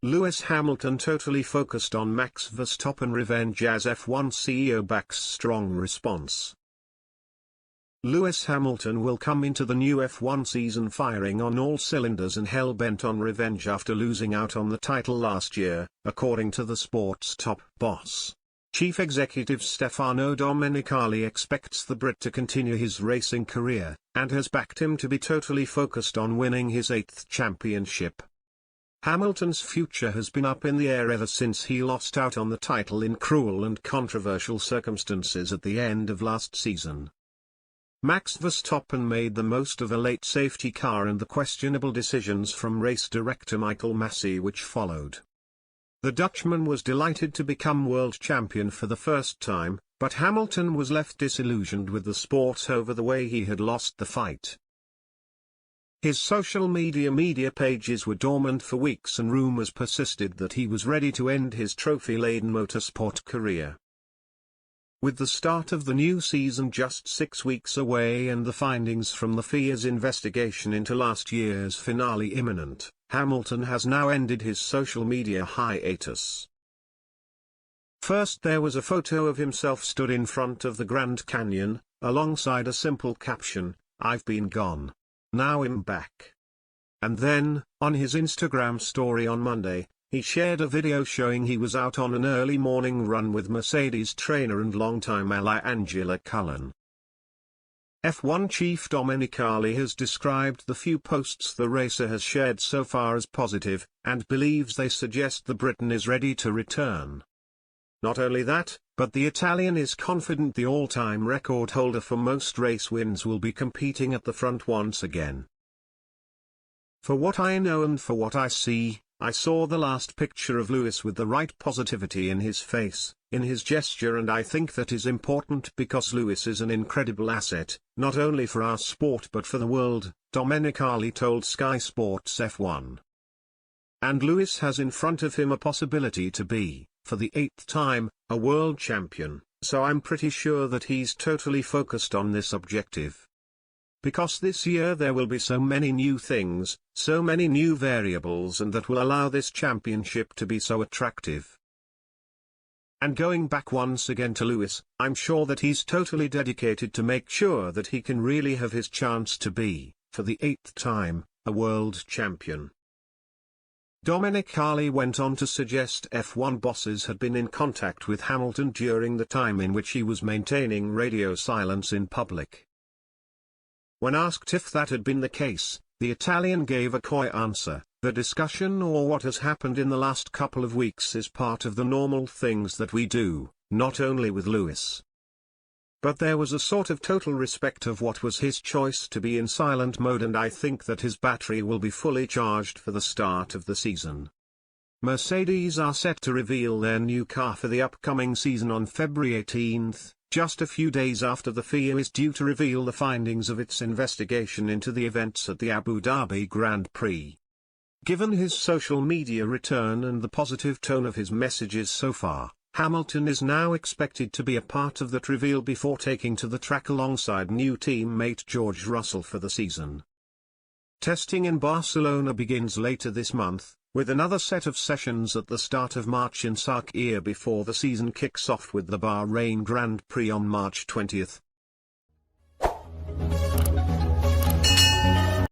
Lewis Hamilton totally focused on Max Verstappen revenge as F1 CEO backs strong response. Lewis Hamilton will come into the new F1 season firing on all cylinders and hell-bent on revenge after losing out on the title last year, according to the sport's top boss. Chief Executive Stefano Domenicali expects the Brit to continue his racing career, and has backed him to be totally focused on winning his 8th championship. Hamilton's future has been up in the air ever since he lost out on the title in cruel and controversial circumstances at the end of last season. Max Verstappen made the most of a late safety car and the questionable decisions from race director Michael Masi which followed. The Dutchman was delighted to become world champion for the first time, but Hamilton was left disillusioned with the sport over the way he had lost the fight. His social media pages were dormant for weeks and rumors persisted that he was ready to end his trophy-laden motorsport career. With the start of the new season just 6 weeks away and the findings from the FIA's investigation into last year's finale imminent, Hamilton has now ended his social media hiatus. First there was a photo of himself stood in front of the Grand Canyon, alongside a simple caption, "I've been gone. Now I'm back." And then, on his Instagram story on Monday, he shared a video showing he was out on an early morning run with Mercedes trainer and longtime ally Angela Cullen. F1 chief Domenicali has described the few posts the racer has shared so far as positive, and believes they suggest the Briton is ready to return. Not only that, but the Italian is confident the all-time record holder for most race wins will be competing at the front once again. For what I know and for what I see, I saw the last picture of Lewis with the right positivity in his face, in his gesture, and I think that is important because Lewis is an incredible asset, not only for our sport but for the world, Domenicali told Sky Sports F1. And Lewis has in front of him a possibility to be, for the 8th time, a world champion, so I'm pretty sure that he's totally focused on this objective. Because this year there will be so many new things, so many new variables, and that will allow this championship to be so attractive. And going back once again to Lewis, I'm sure that he's totally dedicated to make sure that he can really have his chance to be, for the 8th time, a world champion. Domenicali went on to suggest F1 bosses had been in contact with Hamilton during the time in which he was maintaining radio silence in public. When asked if that had been the case, the Italian gave a coy answer: "The discussion or what has happened in the last couple of weeks is part of the normal things that we do, not only with Lewis." But there was a sort of total respect of what was his choice to be in silent mode, and I think that his battery will be fully charged for the start of the season. Mercedes are set to reveal their new car for the upcoming season on February 18th. Just a few days after the FIA is due to reveal the findings of its investigation into the events at the Abu Dhabi Grand Prix. Given his social media return and the positive tone of his messages so far, Hamilton is now expected to be a part of that reveal before taking to the track alongside new teammate George Russell for the season. Testing in Barcelona begins later this month, with another set of sessions at the start of March in Sakhir before the season kicks off with the Bahrain Grand Prix on March 20th.